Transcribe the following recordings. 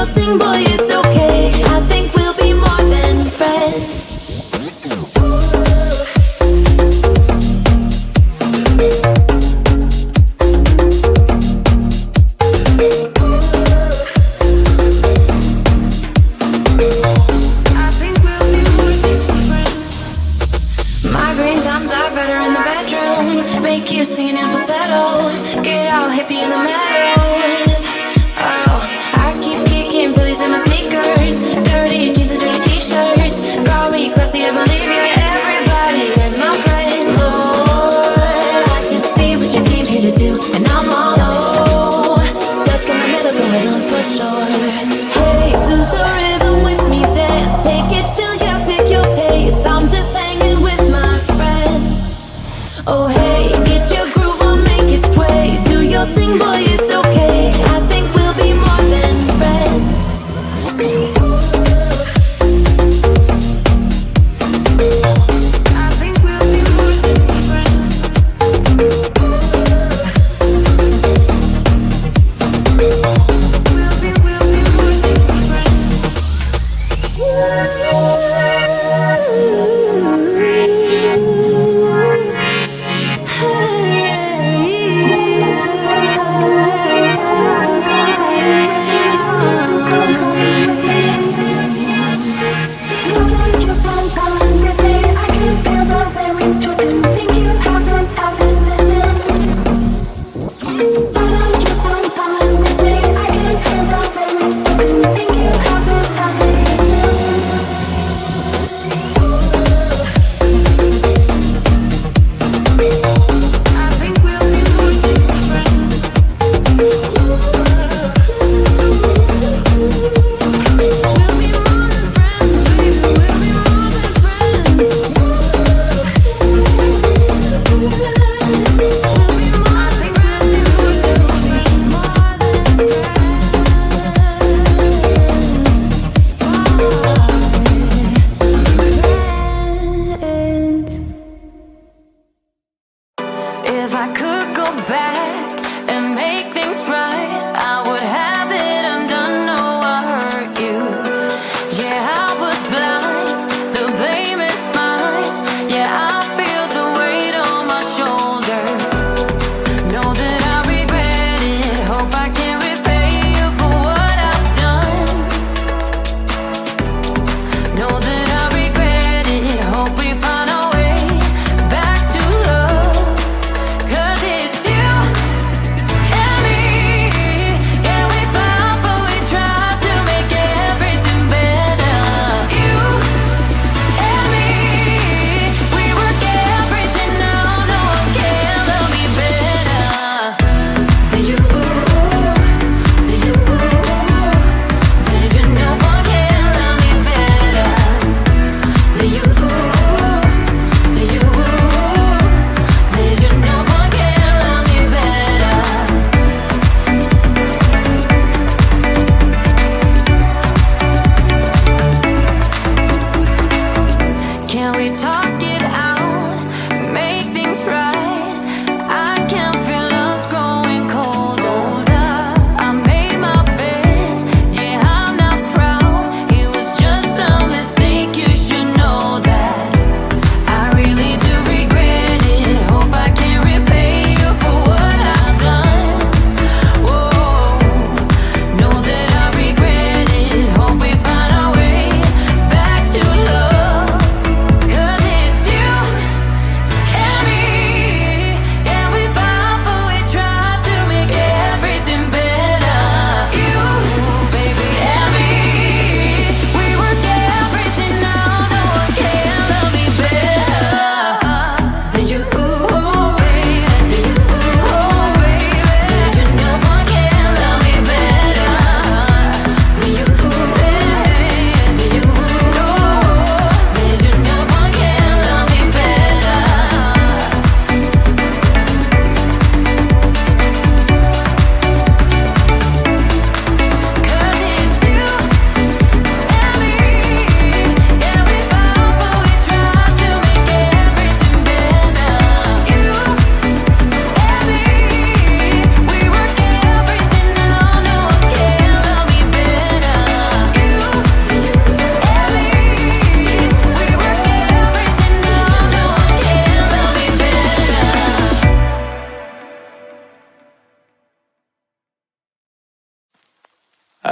your thing, boy, it's okay. I think we'll be more than friends. Make you singing in falsetto. Get out, hippie in the meadows. Oh, I keep kicking Billy's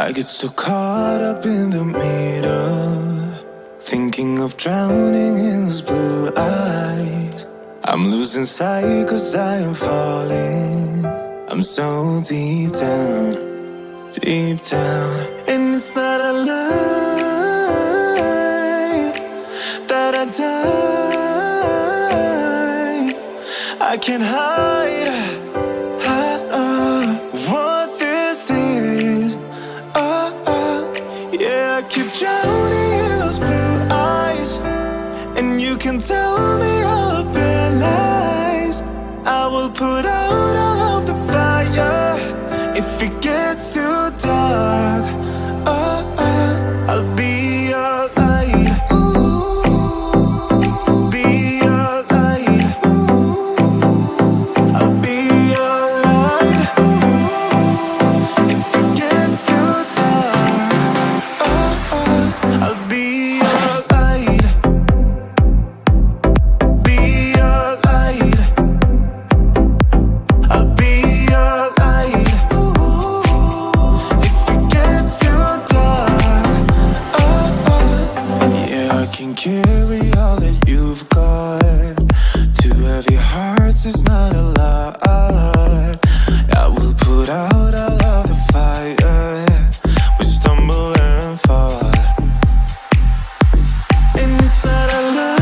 I get so caught up in the middle, thinking of drowning in those blue eyes. I'm losing sight 'cause I am falling. I'm so deep down, and it's not a lie that I die. I can't hide what this is. Yeah, I keep drowning in those blue eyes, and you can tell me all of your lies. I will put out all of the fire if it gets too dark. I'll be your light. Be your light. I'll be your light. If it gets too dark, I'll be your light. Be your light. I'll be your light. If it gets too dark, yeah, I can carry all that you've got. Two heavy hearts is not a lot. I will put out all of the fire. We stumble and fall, and it's not a lie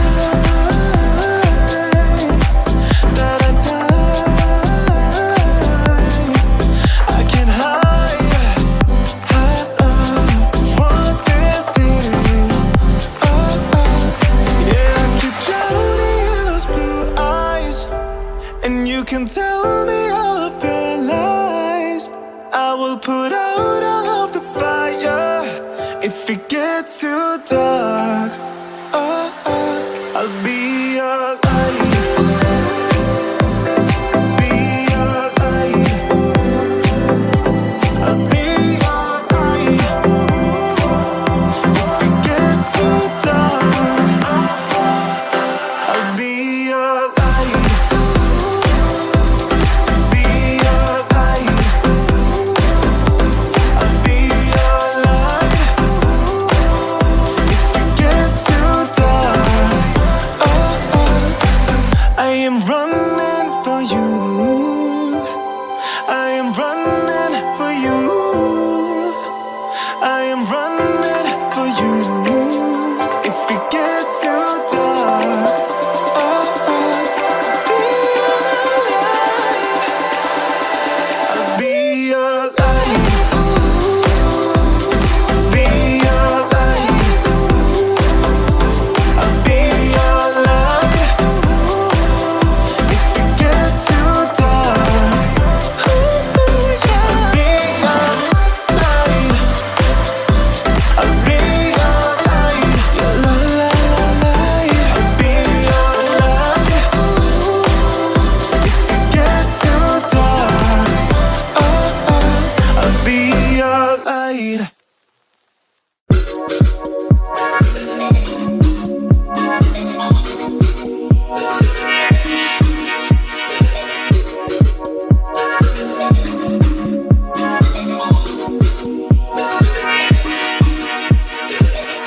that I die. I can't hide what this is. Yeah, I keep drowning in those blue eyes, and you can tell me all of your lies. I will put out all of the fire if it gets too dark. I'll be your light. Be your light. I'll be your light. If it gets too dark, I'll be your light. Be your light. I'll be your light. If it gets too dark, I am running for you. I am running for you. I am running for you. If it gets too dark, I'll be your light. Be your light. I'll be your light. If it gets too dark, I'll be your light. I'll be your light. La la la light. I'll be your light. If it gets too dark, I'll be your light.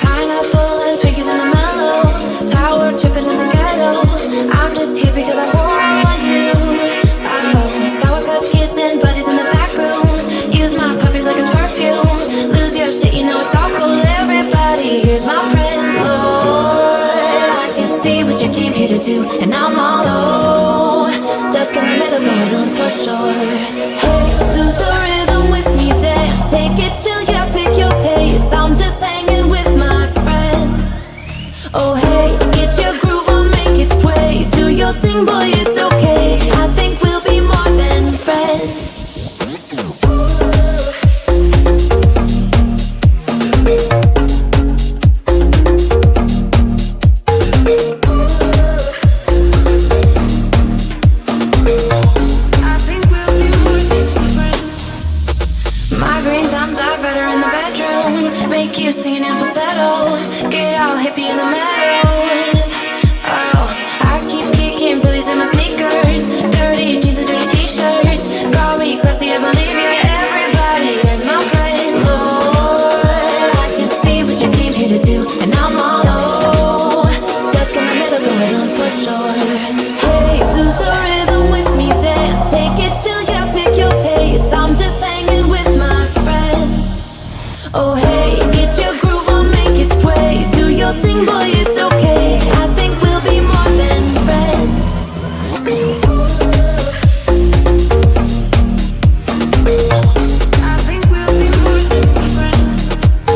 Pineapple and Twinkies in the mellow, tower tripping in the ghetto. I'm just here because I want you. Sour Patch Kids and buddies in the back room. Use my puppies like it's perfume. Lose your shit, you know it's all cool. Everybody, here's my friend. Lord, I can see what you came here to do, and I'm all low, stuck in the middle, going on for sure. Hey, lose the rhythm with me, dance, take it chill, yeah, pick your pace. I'm just hanging with my friends. Oh hey, get your groove on, make it sway. Do your thing, boy, it's okay. I think we'll be more than friends. I think we'll be more than friends. Migraine times are better in the bedroom. Make you singing in falsetto. Get all hippie in the meadows. Oh, I keep kicking Billy's in my sneakers. Dirty jeans and dirty t-shirts. Call me classy, I believe you. Everybody is my friend. Oh, So hey, get your groove on, make it sway. Do your thing, boy, it's okay. I think we'll be more than friends. I think we'll be more than friends. We'll be more than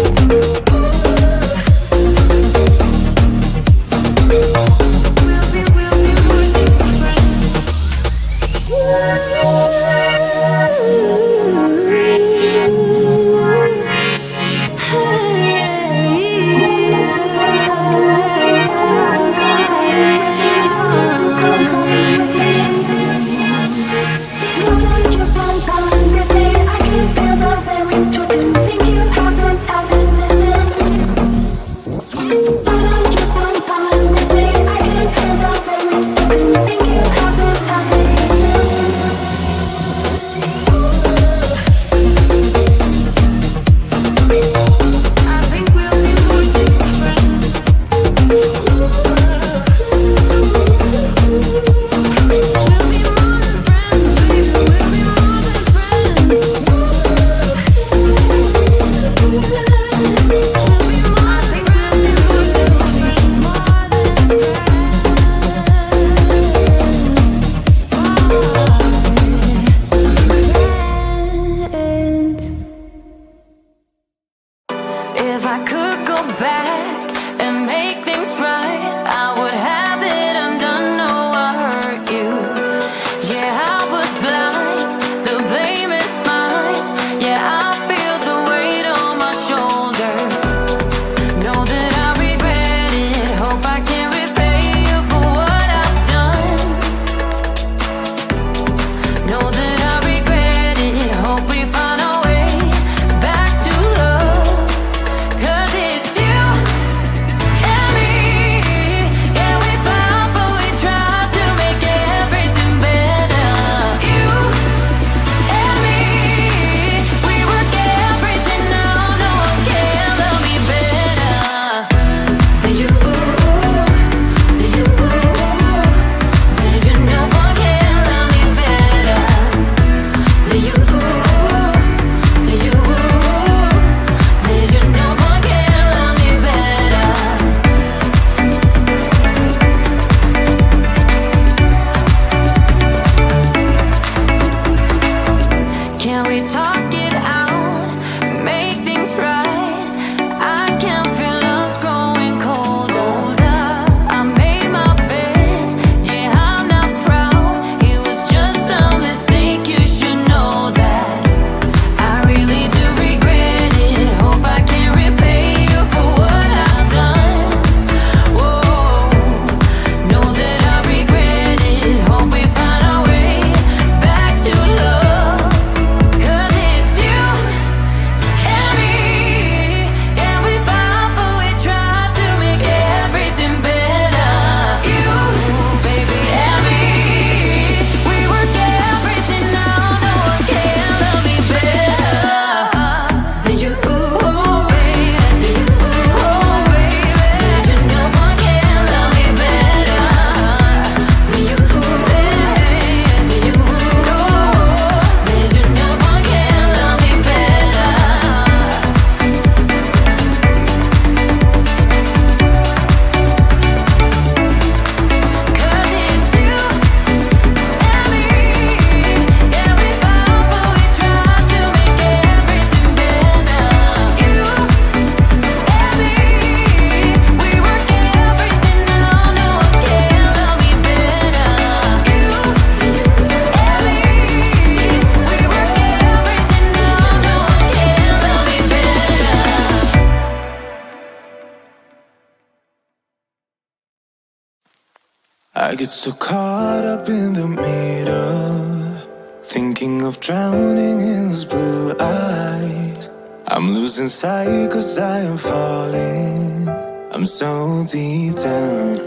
I get so caught up in the middle, thinking of drowning in those blue eyes. I'm losing sight 'cause I am falling. I'm so deep down,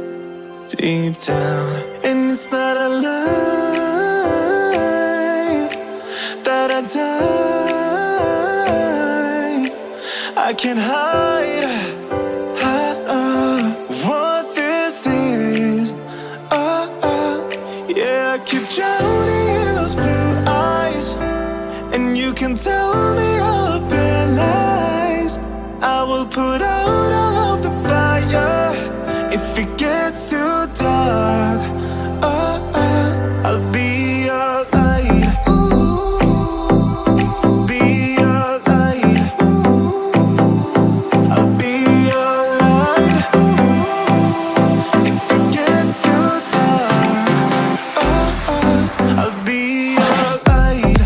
and it's not a lie that I die. I can't hide what this is. Yeah, I keep drowning in those blue eyes, and you can tell me all of your lies. will put out all of the fire. If it gets too dark, I'll be your light. Be your light. I'll be your light. If it gets too dark, I'll be your light.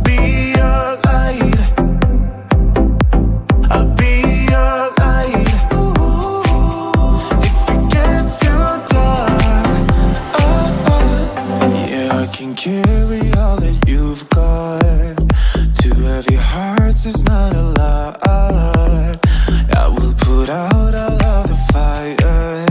Be your light. I'll be your light. If it gets too dark, yeah, I can carry all that you've got. Two heavy hearts is not a lot. I will put out all of the fire.